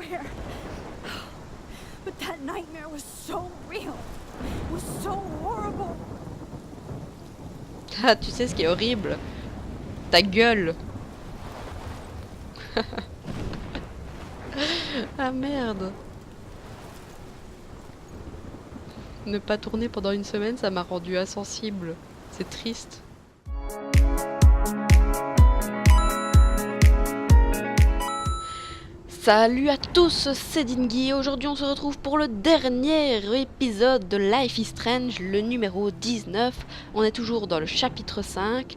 everywhere. But that nightmare was so real. It was so horrible. Ah, tu sais ce qui est horrible? Ta gueule. Ah merde. Ne pas tourner pendant une semaine, ça m'a rendu insensible. C'est triste. Salut à tous, c'est Dingy. Aujourd'hui on se retrouve pour le dernier épisode de Life is Strange, le numéro 19. On est toujours dans le chapitre 5,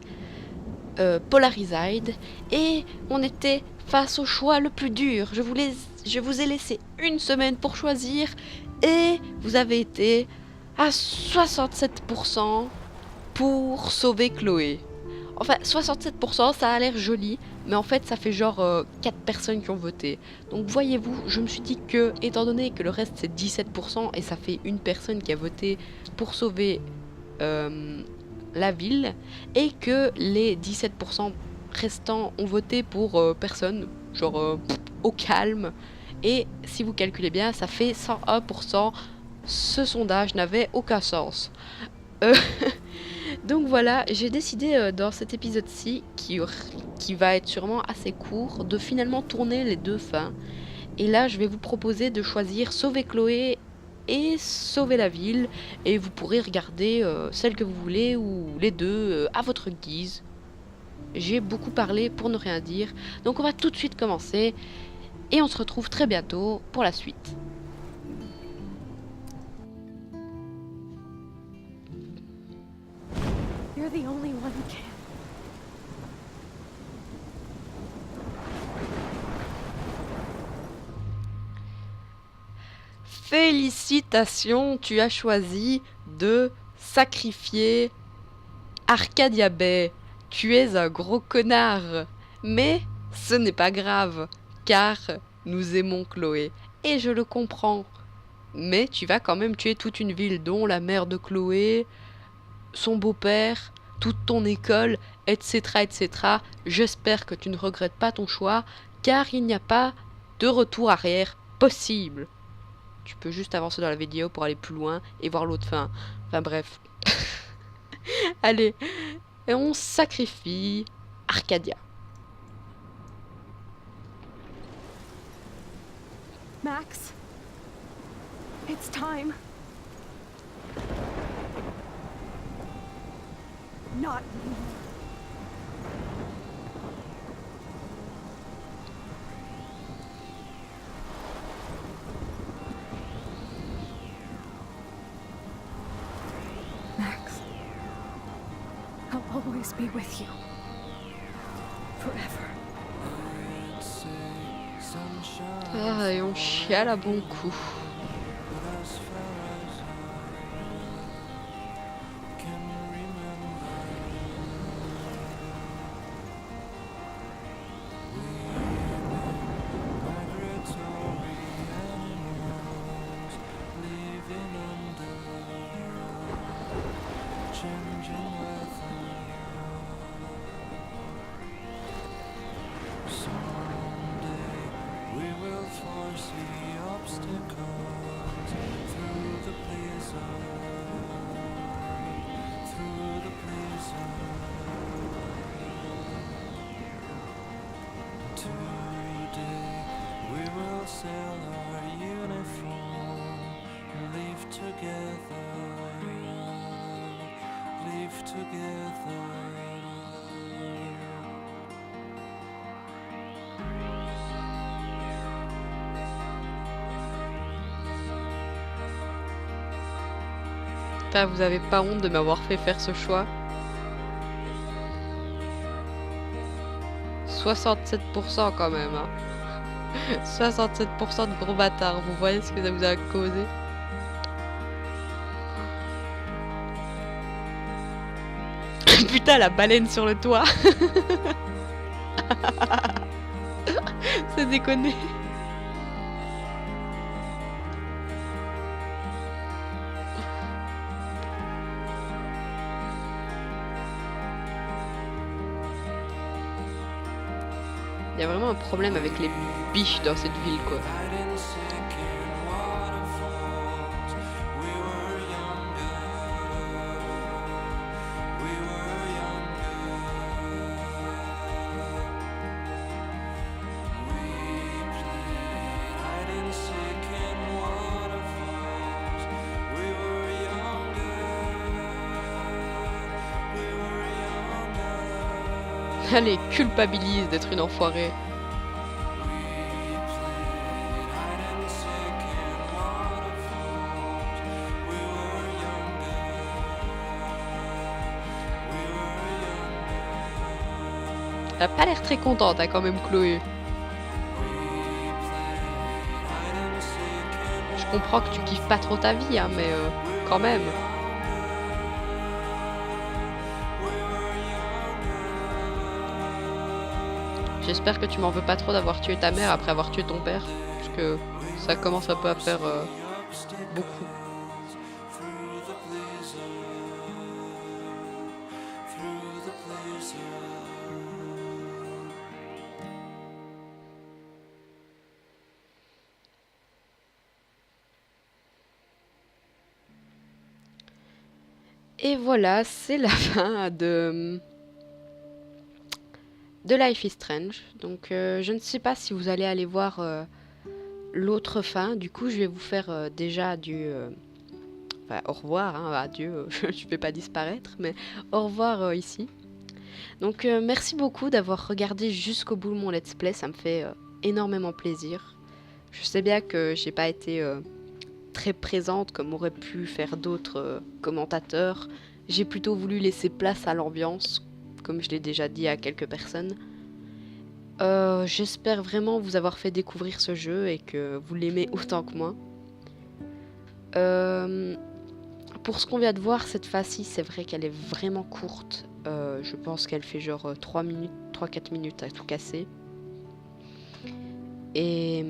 Polarized, et on était face au choix le plus dur. Je vous ai laissé une semaine pour choisir, et vous avez été à 67% pour sauver Chloé. Enfin, 67%, ça a l'air joli, mais en fait, ça fait genre 4 personnes qui ont voté. Donc, voyez-vous, je me suis dit que, étant donné que le reste c'est 17%, et ça fait une personne qui a voté pour sauver la ville, et que les 17% restants ont voté pour personne, genre au calme, et si vous calculez bien, ça fait 101%. Ce sondage n'avait aucun sens. Donc voilà, j'ai décidé dans cet épisode-ci, qui va être sûrement assez court, de finalement tourner les deux fins. Et là, je vais vous proposer de choisir sauver Chloé et sauver la ville. Et vous pourrez regarder celle que vous voulez ou les deux à votre guise. J'ai beaucoup parlé pour ne rien dire. Donc on va tout de suite commencer. Et on se retrouve très bientôt pour la suite. You're the only one who can. Félicitations, tu as choisi de sacrifier Arcadia Bay. Tu es un gros connard. Mais ce n'est pas grave, car nous aimons Chloé. Et je le comprends. Mais tu vas quand même tuer toute une ville, dont la mère de Chloé, son beau-père, toute ton école, etc., etc. J'espère que tu ne regrettes pas ton choix, car il n'y a pas de retour arrière possible. Tu peux juste avancer dans la vidéo pour aller plus loin et voir l'autre fin. Enfin bref. Allez, et on sacrifie Arcadia. Max, it's time. Not anymore. Max, I'll always be with you. Forever. Ah, et on chiale à bon coup. Putain, vous avez pas honte de m'avoir fait faire ce choix? 67% quand même, hein. 67% de gros bâtards, vous voyez ce que ça vous a causé? Putain, la baleine sur le toit. C'est déconné. Il y a vraiment un problème avec les biche dans cette ville, quoi. Allez, culpabilise d'être une enfoirée. Elle a pas l'air très contente, hein, quand même, Chloé. Je comprends que tu kiffes pas trop ta vie, hein, mais quand même. J'espère que tu m'en veux pas trop d'avoir tué ta mère après avoir tué ton père, parce que ça commence un peu à faire beaucoup. Et voilà, c'est la fin de Life is Strange. Donc je ne sais pas si vous allez aller voir l'autre fin. Du coup, je vais vous faire déjà enfin, au revoir, hein, adieu, je ne vais pas disparaître, mais au revoir ici. Donc merci beaucoup d'avoir regardé jusqu'au bout mon let's play, ça me fait énormément plaisir. Je sais bien que j'ai pas été très présente comme auraient pu faire d'autres commentateurs. J'ai plutôt voulu laisser place à l'ambiance, comme je l'ai déjà dit à quelques personnes. J'espère vraiment vous avoir fait découvrir ce jeu et que vous l'aimez autant que moi. Pour ce qu'on vient de voir cette fois-ci, c'est vrai qu'elle est vraiment courte. Je pense qu'elle fait genre 3-4 minutes à tout casser. Et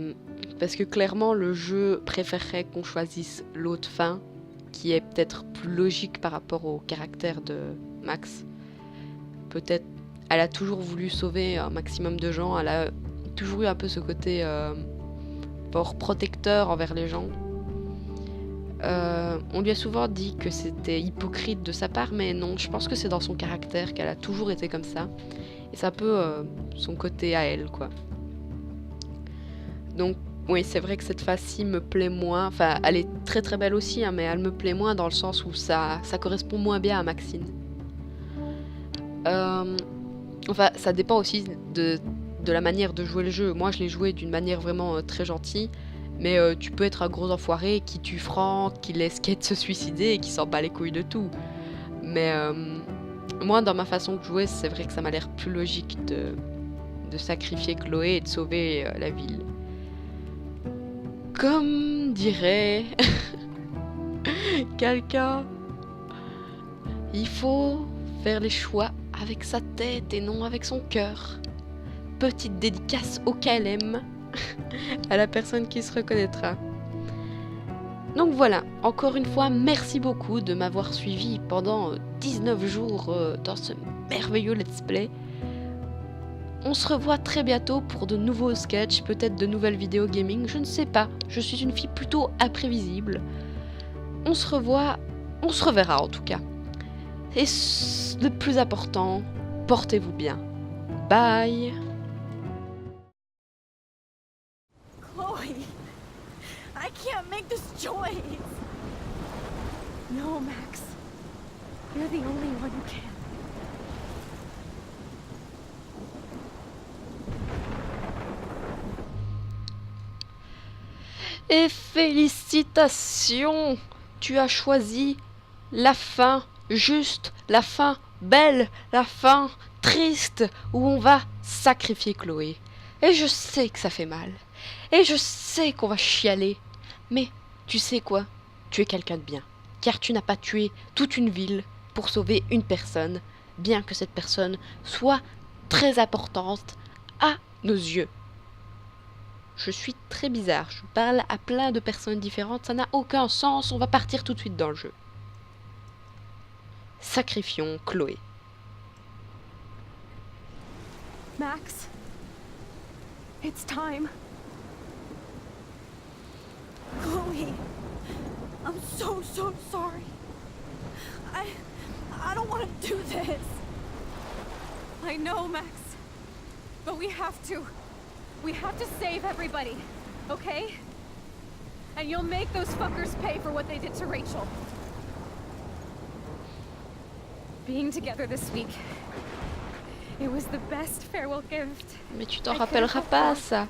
parce que clairement le jeu préférerait qu'on choisisse l'autre fin, qui est peut-être plus logique par rapport au caractère de Max. Peut-être, elle a toujours voulu sauver un maximum de gens, elle a toujours eu un peu ce côté fort protecteur envers les gens. On lui a souvent dit que c'était hypocrite de sa part, mais non, je pense que c'est dans son caractère qu'elle a toujours été comme ça. Et c'est un peu son côté à elle, quoi. Donc, oui, c'est vrai que cette face-ci me plaît moins. Enfin, elle est très très belle aussi, hein, mais elle me plaît moins dans le sens où ça correspond moins bien à Maxine. Enfin, ça dépend aussi de la manière de jouer le jeu. Moi, je l'ai joué d'une manière vraiment très gentille. Mais tu peux être un gros enfoiré qui tue Franck, qui laisse Kate se suicider et qui s'en bat les couilles de tout. Mais moi, dans ma façon de jouer, c'est vrai que ça m'a l'air plus logique de sacrifier Chloé et de sauver la ville. Comme dirait quelqu'un, il faut faire les choix avec sa tête et non avec son cœur. Petite dédicace au KLM. À la personne qui se reconnaîtra. Donc voilà, encore une fois, merci beaucoup de m'avoir suivi pendant 19 jours dans ce merveilleux let's play. On se revoit très bientôt pour de nouveaux sketchs, peut-être de nouvelles vidéos gaming, je ne sais pas. Je suis une fille plutôt imprévisible. On se reverra en tout cas. Et le plus important, portez-vous bien. Bye! Chloe, I can't make this choice. No, Max. You're the only one who can. Et félicitations! Tu as choisi la fin juste, la fin belle, la fin triste, où on va sacrifier Chloé. Et je sais que ça fait mal. Et je sais qu'on va chialer. Mais tu sais quoi? Tu es quelqu'un de bien. Car tu n'as pas tué toute une ville pour sauver une personne, bien que cette personne soit très importante à nos yeux. Je suis très bizarre, je parle à plein de personnes différentes, ça n'a aucun sens, on va partir tout de suite dans le jeu. Sacrifions Chloé. Max, it's time. so sorry. I don't want to do this. I know, Max. But we have to. We have to save everybody, okay? And you'll make those fuckers pay for what they did to Rachel. Being together this week, it was the best farewell gift. Mais tu t'en rappelleras pas, ça.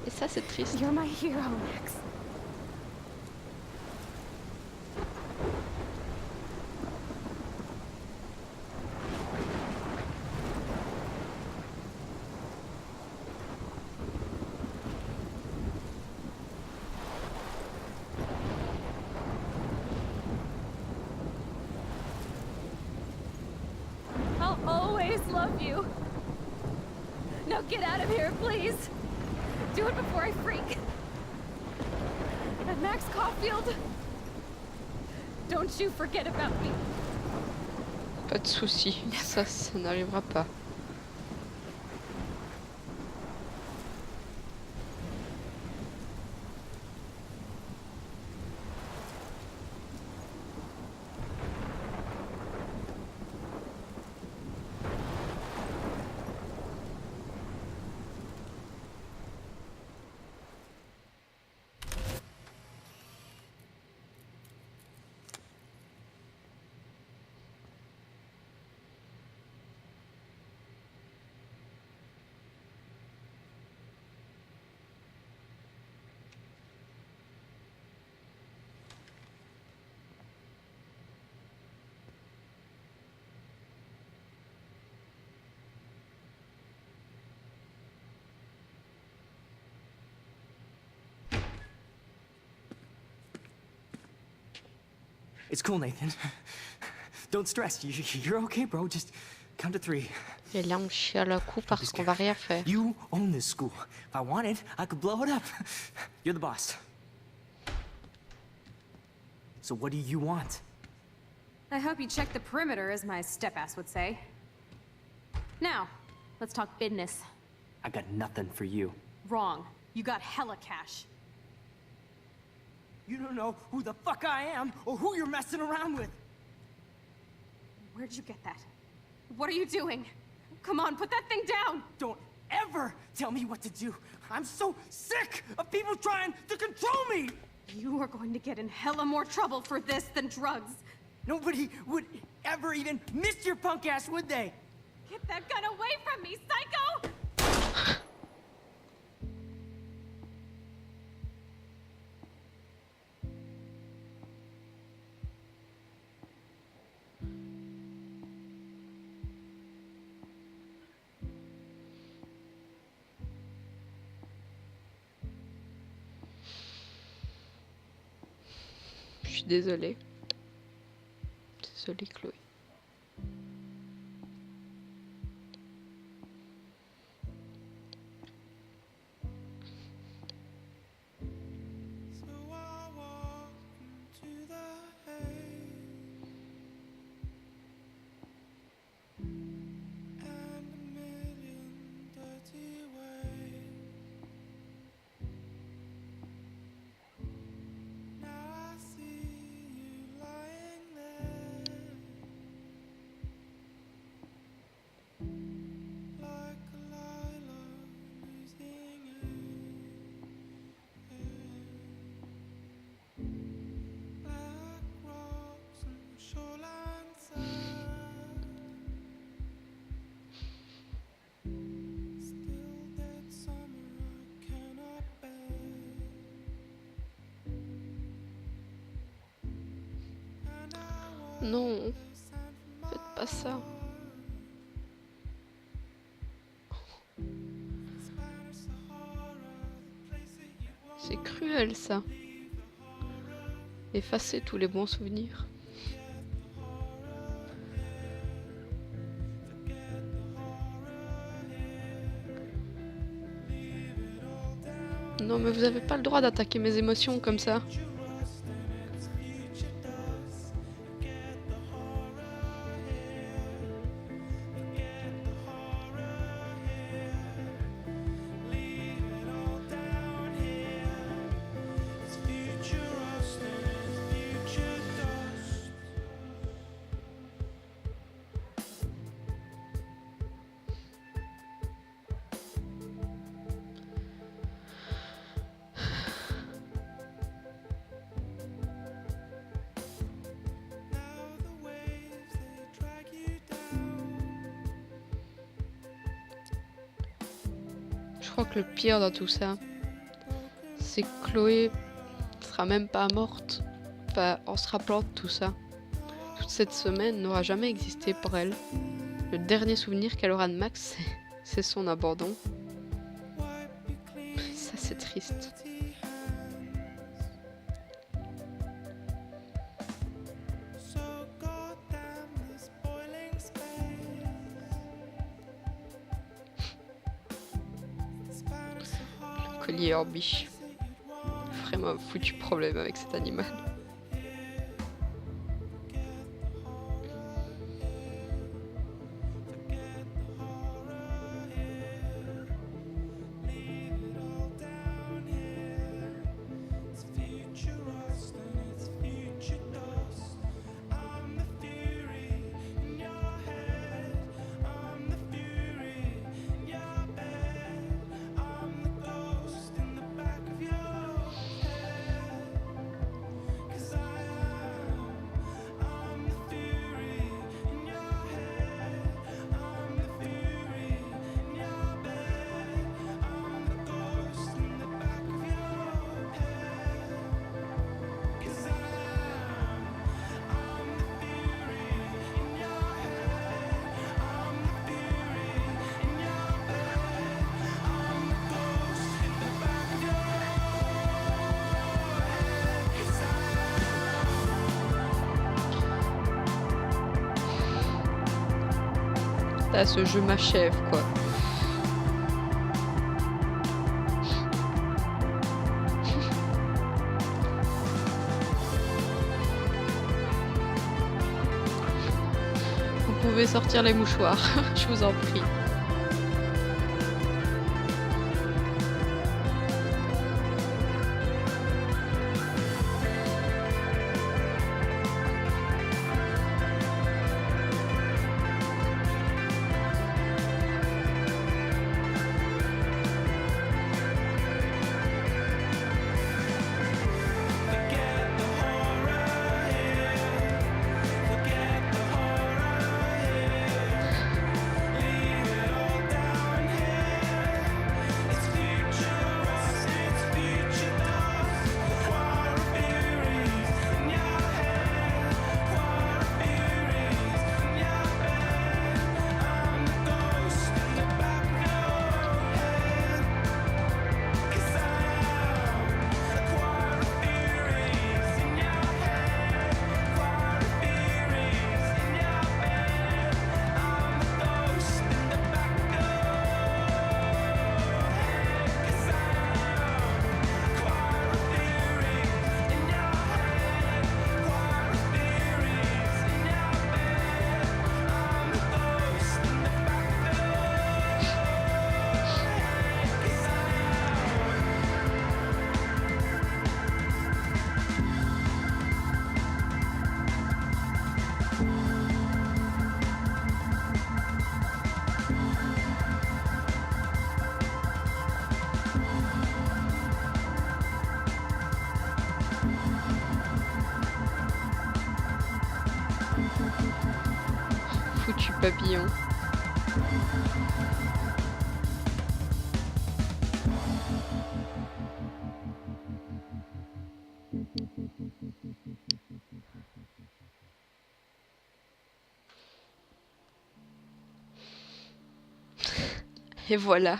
Et ça, c'est triste. You're my hero, Max. I'll always love you. Now get out of here, please. Do it before I freak. And Max Caulfield, don't you forget about me. Pas de soucis, ça n'arrivera pas. It's cool, Nathan. Don't stress. You're okay, bro. Just count to 3. Et là, on chie à la coup parce qu'on va rien faire. You own this school. If I wanted, I could blow it up. You're the boss. So what do you want? I hope you check the perimeter, as my step-ass would say. Now, let's talk business. I got nothing for you. Wrong. You got hella cash. You don't know who the fuck I am or who you're messing around with. Where'd you get that? What are you doing? Come on, put that thing down! Don't ever tell me what to do. I'm so sick of people trying to control me. You are going to get in hella more trouble for this than drugs. Nobody would ever even miss your punk ass, would they? Get that gun away from me, psycho! Je suis désolée. Désolée, Chloé. Non, faites pas ça. C'est cruel ça. Effacer tous les bons souvenirs. Non mais vous avez pas le droit d'attaquer mes émotions comme ça. crois que le pire dans tout ça, c'est que Chloé sera même pas morte. Enfin, en se rappelant de tout ça. Toute cette semaine n'aura jamais existé pour elle. Le dernier souvenir qu'elle aura de Max, c'est son abandon. Ça, c'est triste. Le collier en biche. Vraiment un foutu problème avec cet animal. Là, ce jeu m'achève, quoi. Vous pouvez sortir les mouchoirs, je vous en prie. Foutu papillon. Et voilà,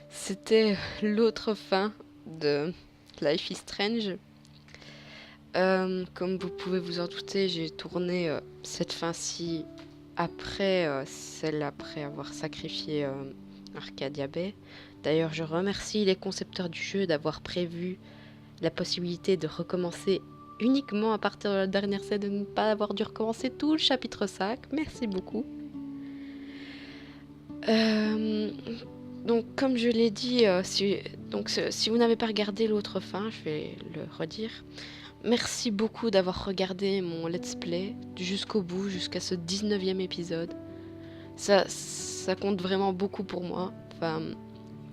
c'était l'autre fin de Life is Strange. Comme vous pouvez vous en douter, j'ai tourné cette fin-ci après celle après avoir sacrifié Arcadia Bay. D'ailleurs, je remercie les concepteurs du jeu d'avoir prévu la possibilité de recommencer uniquement à partir de la dernière scène, de ne pas avoir dû recommencer tout le chapitre 5. Merci beaucoup. Donc, comme je l'ai dit, si vous n'avez pas regardé l'autre fin, je vais le redire. Merci beaucoup d'avoir regardé mon let's play jusqu'au bout, jusqu'à ce 19e épisode. Ça compte vraiment beaucoup pour moi, enfin,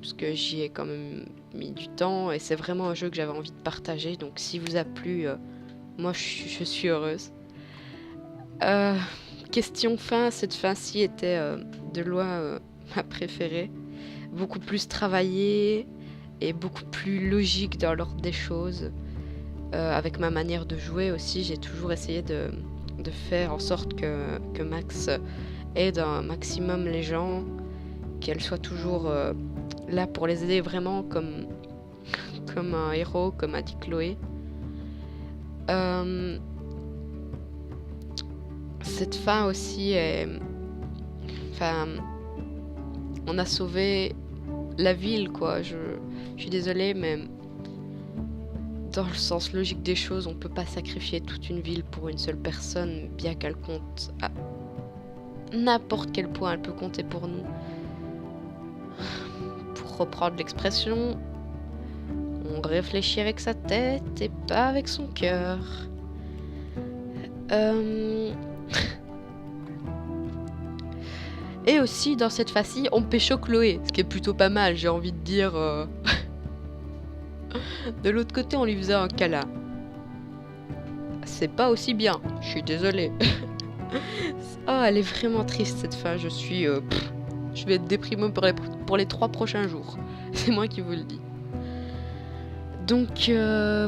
parce que j'y ai quand même mis du temps et c'est vraiment un jeu que j'avais envie de partager. Donc si vous a plu, moi je suis heureuse. Question fin, cette fin-ci était de loin ma préférée. beaucoup plus travaillé et beaucoup plus logique dans l'ordre des choses. Avec ma manière de jouer aussi, j'ai toujours essayé de faire en sorte que Max aide un maximum les gens, qu'elle soit toujours là pour les aider vraiment comme un héros, comme a dit Chloé. Cette fin aussi est... Enfin... On a sauvé la ville, quoi. Je suis désolée, mais... Dans le sens logique des choses, on peut pas sacrifier toute une ville pour une seule personne, bien qu'elle compte à n'importe quel point elle peut compter pour nous. Pour reprendre l'expression, on réfléchit avec sa tête et pas avec son cœur. Et aussi, dans cette fois-ci, on pécho Chloé, ce qui est plutôt pas mal, j'ai envie de dire. De l'autre côté, on lui faisait un câlin. C'est pas aussi bien, je suis désolée. Oh, elle est vraiment triste cette fin, je suis... je vais être déprimée pour les 3 prochains jours. C'est moi qui vous le dis. Donc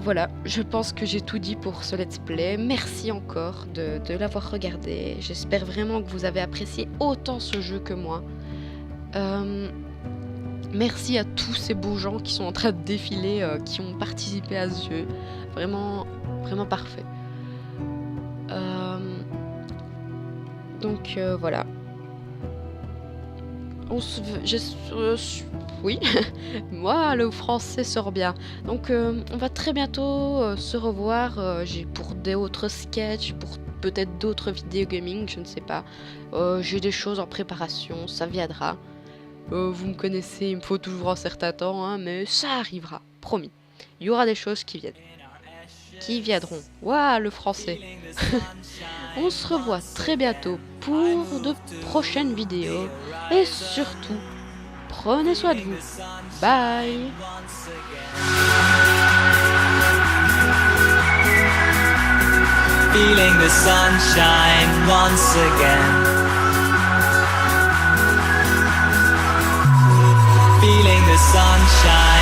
voilà, je pense que j'ai tout dit pour ce let's play. Merci encore de l'avoir regardé. J'espère vraiment que vous avez apprécié autant ce jeu que moi. Merci à tous ces beaux gens qui sont en train de défiler, qui ont participé à ce jeu. Vraiment, vraiment parfait. Donc voilà. Oui, moi le français sort bien. Donc on va très bientôt se revoir. J'ai pour d'autres sketchs, pour peut-être d'autres vidéos gaming, je ne sais pas. J'ai des choses en préparation, ça viendra. Vous me connaissez, il me faut toujours un certain temps, hein, mais ça arrivera, promis. Il y aura des choses qui viendront. Waouh, le français. On se revoit très bientôt pour de prochaines vidéos. Et surtout, prenez soin de vous. Bye. Feeling the sunshine once again. Feeling the sunshine